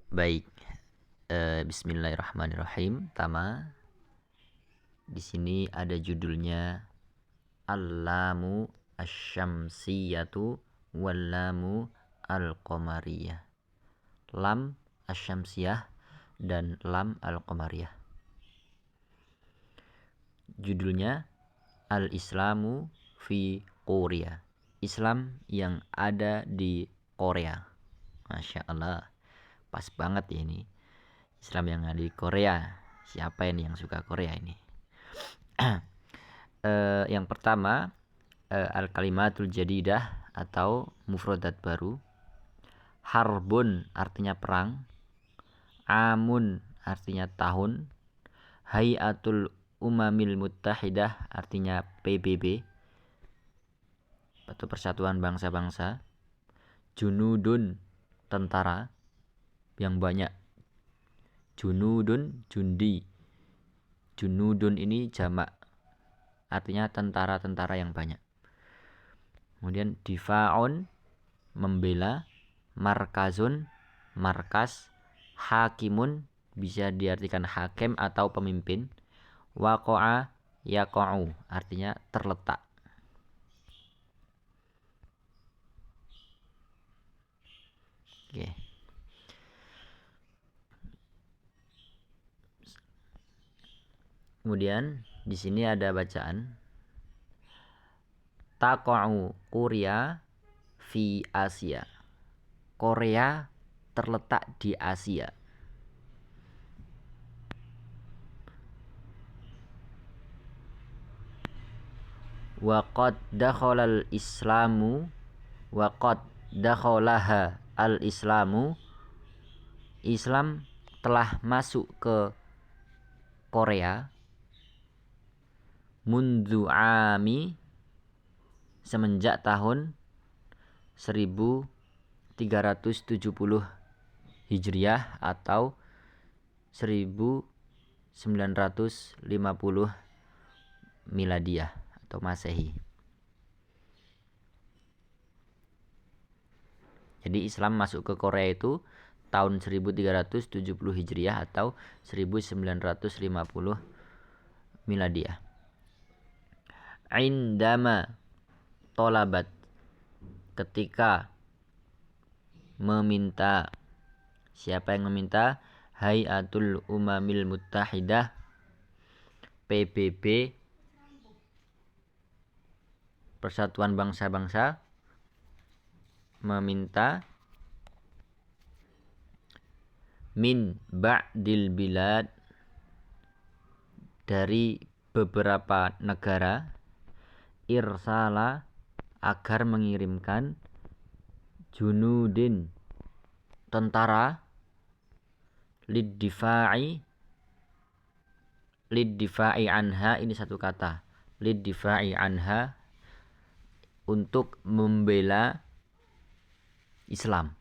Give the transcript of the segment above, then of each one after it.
Baik, Bismillahirrahmanirrahim. Tama, di sini ada judulnya Al-lamu asyamsiyatu wal-lamu al-qamariyah. Lam asyamsiyah dan lam al-qamariyah. Judulnya Al-Islamu fi Korea. Islam yang ada di Korea. Masya Allah, pas banget ya ini. Islam yang ada di Korea. Siapa ini yang suka Korea ini? Yang pertama, al-kalimatul jadidah atau mufradat baru. Harbun artinya perang. Amun artinya tahun. Hayatul Umamil Muttahidah artinya PBB atau Persatuan Bangsa-Bangsa. Junudun tentara yang banyak. Junudun jundi. Junudun ini jamak, artinya tentara-tentara yang banyak. Kemudian difa'un membela, markazun markas, hakimun bisa diartikan hakim atau pemimpin, waqa'a yaqa'u artinya terletak. Oke. Kemudian di sini ada bacaan taqa'u Korea fi Asia. Korea terletak di Asia. Waqad dakhalal Islamu waqad dakhalaha al-Islamu. Islam telah masuk ke Korea mundu ami semenjak tahun 1370 Hijriah atau 1950 Miladiyah atau Masehi. Jadi Islam masuk ke Korea itu tahun 1370 Hijriah atau 1950 Miladiyah. Indama tolabat ketika meminta. Siapa yang meminta? Hayatul Umamil Muttahidah PBB, Persatuan Bangsa-Bangsa, meminta min ba'dil bilad dari beberapa negara, irsala agar mengirimkan, junudin tentara, liddifa'i anha, ini satu kata, liddifa'i anha untuk membela Islam,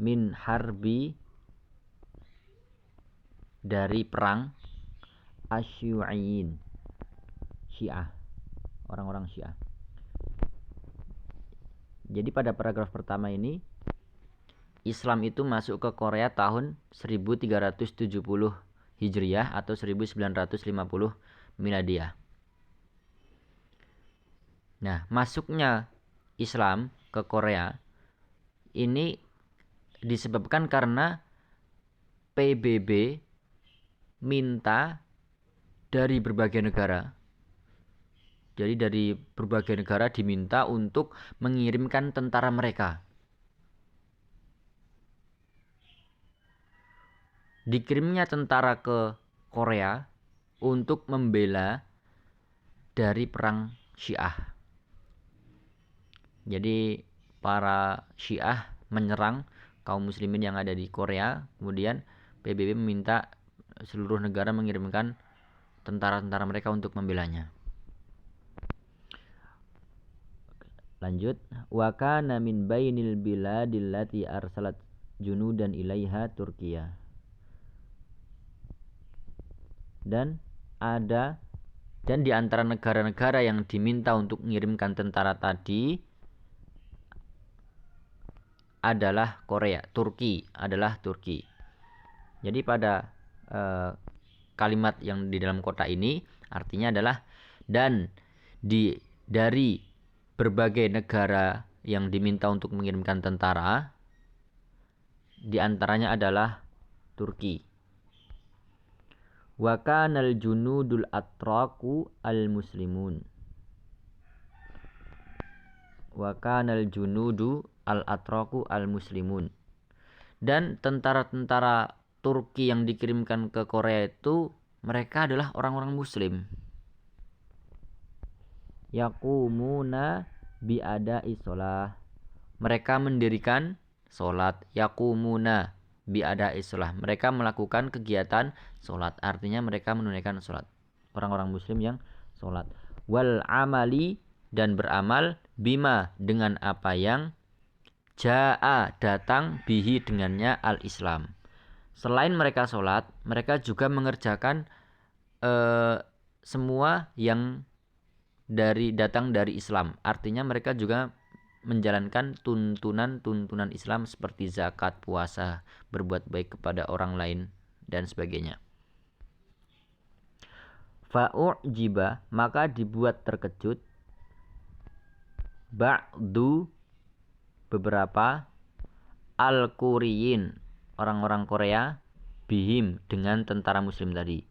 min harbi dari perang, asyu'iyin Syiah, orang-orang Syiah. Jadi pada paragraf pertama ini Islam itu masuk ke Korea tahun 1370 Hijriah atau 1950 Miladiyah. Nah, masuknya Islam ke Korea ini disebabkan karena PBB minta dari berbagai negara. Jadi dari berbagai negara diminta untuk mengirimkan tentara mereka. Dikirimnya tentara ke Korea untuk membela dari perang Syiah. Jadi para Syiah menyerang kaum muslimin yang ada di Korea. Kemudian PBB meminta seluruh negara mengirimkan tentara-tentara mereka untuk membelanya. Lanjut, wa kana min bainil biladil lati arsalat junudan ilaiha Turkiya. Dan di antara negara-negara yang diminta untuk mengirimkan tentara tadi adalah Korea, Turki adalah Turki. Jadi pada kalimat yang di dalam kota ini artinya adalah dan dari berbagai negara yang diminta untuk mengirimkan tentara, di antaranya adalah Turki. Wa kanal junudul atraku al-muslimun. Wa kanal junudu al-atraku al-muslimun. Dan tentara-tentara Turki yang dikirimkan ke Korea itu mereka adalah orang-orang muslim. Yaqumuna bi'ada'i sholah. Mereka mendirikan sholat. Yaqumuna bi'ada'i sholah. Mereka melakukan kegiatan sholat. Artinya mereka menunaikan sholat. Orang-orang muslim yang sholat. Wal amali, dan beramal, bima, dengan apa yang ja'a, datang, bihi, dengannya, al-Islam. Selain mereka sholat, mereka juga mengerjakan semua yang datang dari Islam. Artinya mereka juga menjalankan tuntunan Islam seperti zakat, puasa, berbuat baik kepada orang lain, dan sebagainya. Fa'u'jiba, maka dibuat terkejut ba'du, beberapa, al-Quriyin, orang-orang Korea, bihim, dengan tentara muslim tadi.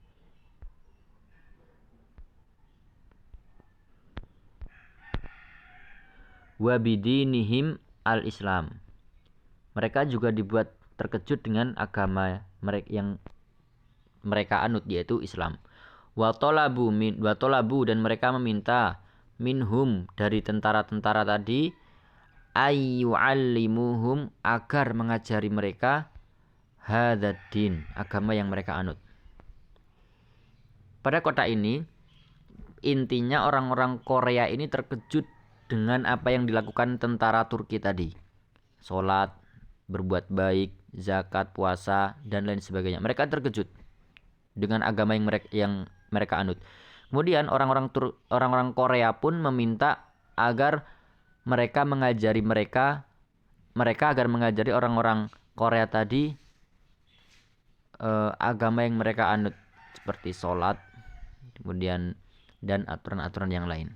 Wa bidinihim al-Islam. Mereka juga dibuat terkejut dengan agama yang mereka anut, yaitu Islam. Wa tolabu, dan mereka meminta minhum, dari tentara-tentara tadi, ayyu'allimuhum, agar mengajari mereka hadzal-din, agama yang mereka anut. Pada kota ini intinya orang-orang Korea ini terkejut dengan apa yang dilakukan tentara Turki tadi. Sholat, berbuat baik, zakat, puasa, dan lain sebagainya. Mereka terkejut dengan agama yang mereka anut. Kemudian orang-orang Korea pun meminta agar mereka mengajari mereka agar mengajari orang-orang Korea tadi agama yang mereka anut, seperti sholat, kemudian dan aturan-aturan yang lain.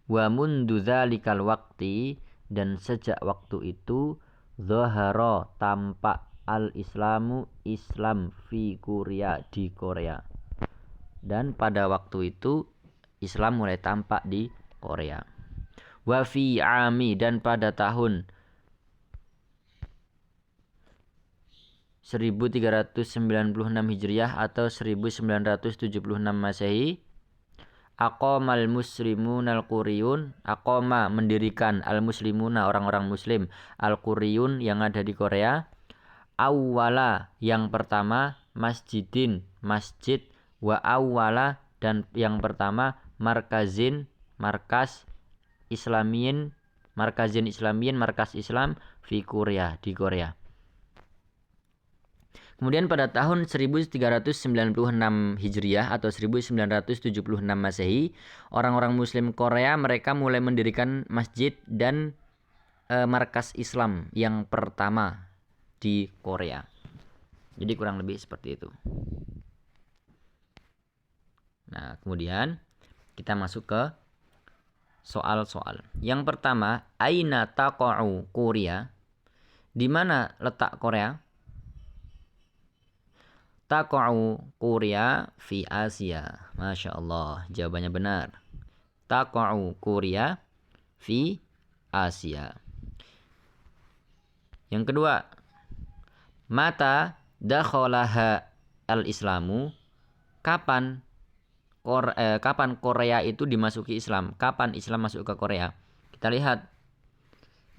Wa mundu dzalikal waqti, dan sejak waktu itu, zahara, tampak, al-Islamu, Islam, fi Korea, di Korea. Dan pada waktu itu Islam mulai tampak di Korea. Wa fi ami, dan pada tahun 1396 Hijriah atau 1976 Masehi, aqamal muslimun al-Quriyun, aqama, mendirikan, al-muslimuna, orang-orang muslim, al-Quriyun, yang ada di Korea, awwala, yang pertama, masjidin, masjid, wa awwala, dan yang pertama, markazin, markas islamiyin, markazin islamiyin, markas Islam, fi Korea, di Korea. Kemudian pada tahun 1396 Hijriah atau 1976 Masehi, orang-orang muslim Korea mereka mulai mendirikan masjid dan markas Islam yang pertama di Korea. Jadi kurang lebih seperti itu. Nah, kemudian kita masuk ke soal-soal. Yang pertama, aina taqa'u Korea? Di mana letak Korea? Taqa'u Korea fi Asia. Masya Allah, jawabannya benar. Taqa'u Korea fi Asia. Yang kedua, mata dakhalaha al-Islamu? Kapan Korea itu dimasuki Islam? Kapan Islam masuk ke Korea? Kita lihat,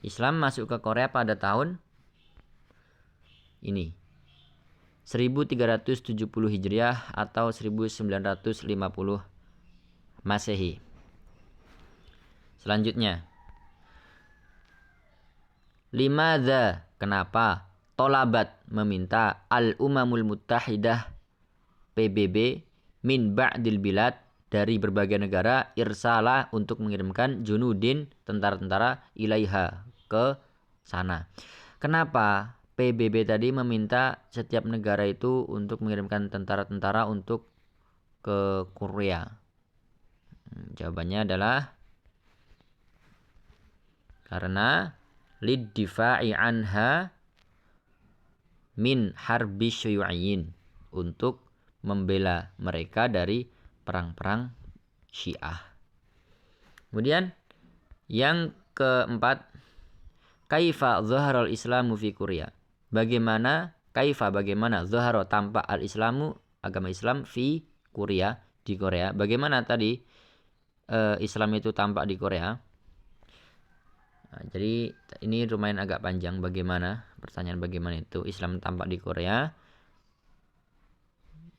Islam masuk ke Korea pada tahun ini, 1370 Hijriah atau 1950 Masehi. Selanjutnya, limadza, kenapa, tolabat, meminta, al-Umamul Muttahidah, PBB, min ba'dil bilad, dari berbagai negara, irsalah, untuk mengirimkan junudin, tentara-tentara, ilaiha, ke sana. Kenapa PBB tadi meminta setiap negara itu untuk mengirimkan tentara-tentara untuk ke Korea? Jawabannya adalah karena liddifa'i anha min harbi syuyu'in, untuk membela mereka dari perang-perang Syiah. Kemudian yang keempat, kaifa zaharal islamu fi Korea. Bagaimana zahara tampak al-islamu, agama Islam, fi Korea, di Korea. Bagaimana tadi Islam itu tampak di Korea? Nah, jadi ini lumayan agak panjang. Pertanyaan bagaimana itu Islam tampak di Korea?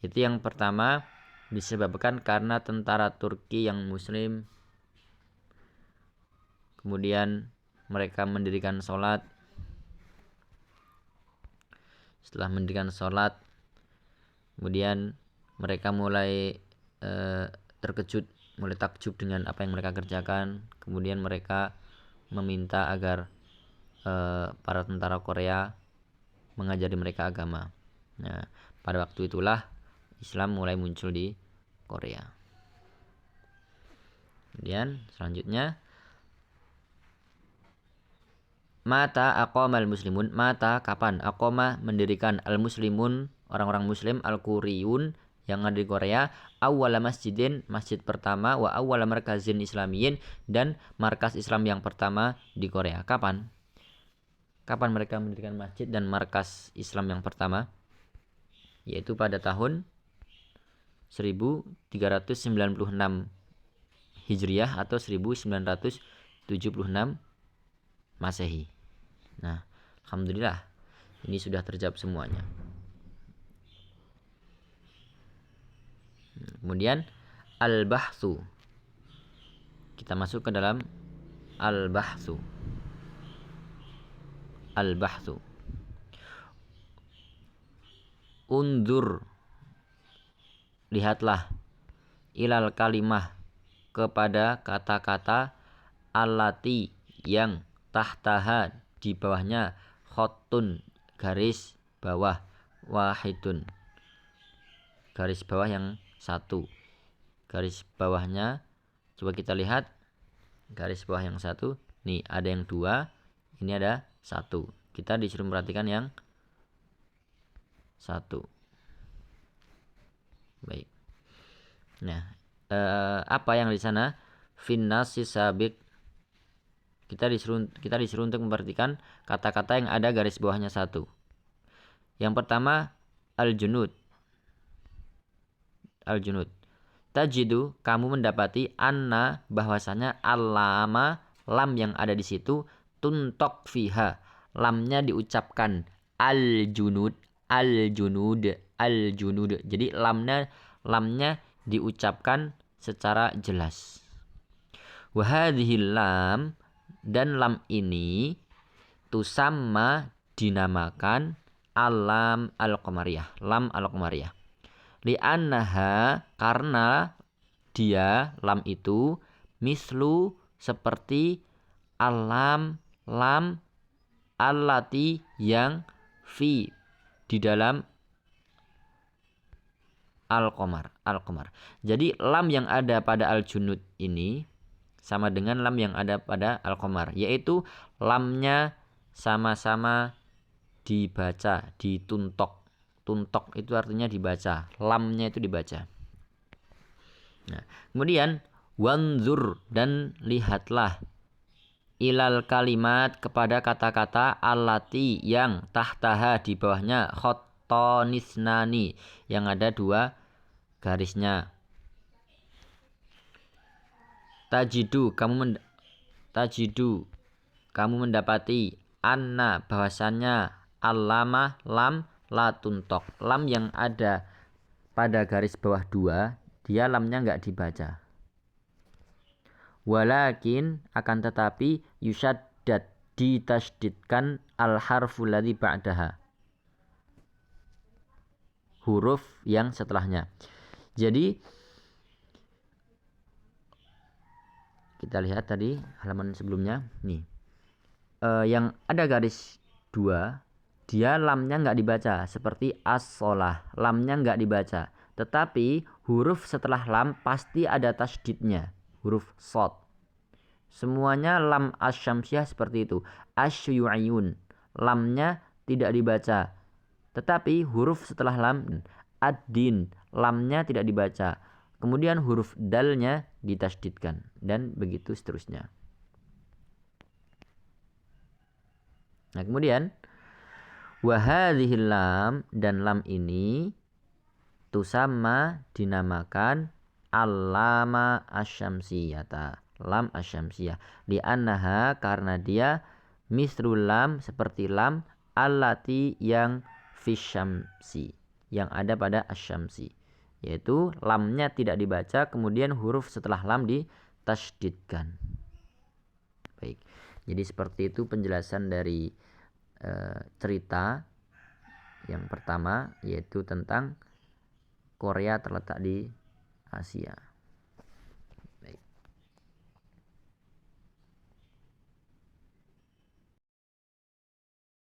Itu yang pertama disebabkan karena tentara Turki yang muslim, kemudian mereka mendirikan sholat. Setelah mendirikan sholat, kemudian mereka mulai terkejut, mulai takjub dengan apa yang mereka kerjakan. Kemudian mereka meminta agar para tentara Korea mengajari mereka agama. Nah, pada waktu itulah Islam mulai muncul di Korea. Kemudian selanjutnya, mata aqamal muslimun, mata kapan, aqama mendirikan, al muslimun orang-orang muslim, al Quriyun yang ada di Korea, awwala masjidin, masjid pertama, wa awwala markazin islamiyin, dan markas Islam yang pertama di Korea. Kapan mereka mendirikan masjid dan markas Islam yang pertama? Yaitu pada tahun 1396 Hijriah atau 1976 Masehi. Nah, alhamdulillah ini sudah terjawab semuanya. Kemudian al-bahthu. Kita masuk ke dalam al-bahthu. Al-bahthu. Undur, lihatlah, ilal kalimah, kepada kata-kata, allati, yang tahtaha, di bawahnya, khotun, garis bawah, wahidun, garis bawah yang satu. Garis bawahnya, coba kita lihat, garis bawah yang satu, nih ada yang dua, ini ada satu. Kita disuruh perhatikan yang satu. Baik. Nah, apa yang di sana? Finnasi sabiq. Kita disuruh untuk memperhatikan kata-kata yang ada garis bawahnya satu. Yang pertama, al-junud. Al-junud. Tajidu, kamu mendapati, anna, bahwasanya, alama, lam yang ada di situ, tuntok fiha, lamnya diucapkan, al-junud. Jadi lamnya diucapkan secara jelas. Wa hadhil lam, dan lam ini tusamma, dinamakan, alam al-qamariyah, lam al-qamariyah. Li'annaha, karena dia, lam itu, mislu, seperti, alam, lam, allati, yang, fi, di dalam, al-qamar. Jadi lam yang ada pada al-junud ini sama dengan lam yang ada pada al-qamar, yaitu lamnya sama-sama dibaca, dituntok. Tuntok itu artinya dibaca, lamnya itu dibaca. Nah, kemudian wanzur, dan lihatlah, ilal kalimat, kepada kata-kata, allati, yang tahtaha, di bawahnya, khotonisnani, yang ada dua garisnya. Tajidu, kamu mendapati, anna, bahwasannya, alama, lam, la tuntok, lam yang ada pada garis bawah dua, dia lamnya enggak dibaca. Walakin, akan tetapi, yushaddad, ditasydidkan, al-harful ladzi ba'daha, huruf yang setelahnya. Jadi kita lihat tadi halaman sebelumnya nih. yang ada garis 2, dia lamnya nggak dibaca, seperti as-sholah, lamnya nggak dibaca. Tetapi huruf setelah lam pasti ada tasdidnya, huruf shad. Semuanya lam asyamsiyah seperti itu. Asyuyun, lamnya tidak dibaca. Tetapi huruf setelah lam, ad-din, lamnya tidak dibaca. Kemudian huruf dalnya ditasdidkan, dan begitu seterusnya. Nah, kemudian wahadhil lam, dan lam ini tusamma dinamakan al-lama asyamsiyata, lam asyamsiyah, li'annaha, karena dia misrul lam, seperti lam allati yang fisyamsi, yang ada pada asyamsi, yaitu lamnya tidak dibaca, kemudian huruf setelah lam ditasdidkan. Baik, jadi seperti itu penjelasan dari cerita yang pertama, yaitu tentang Korea terletak di Asia.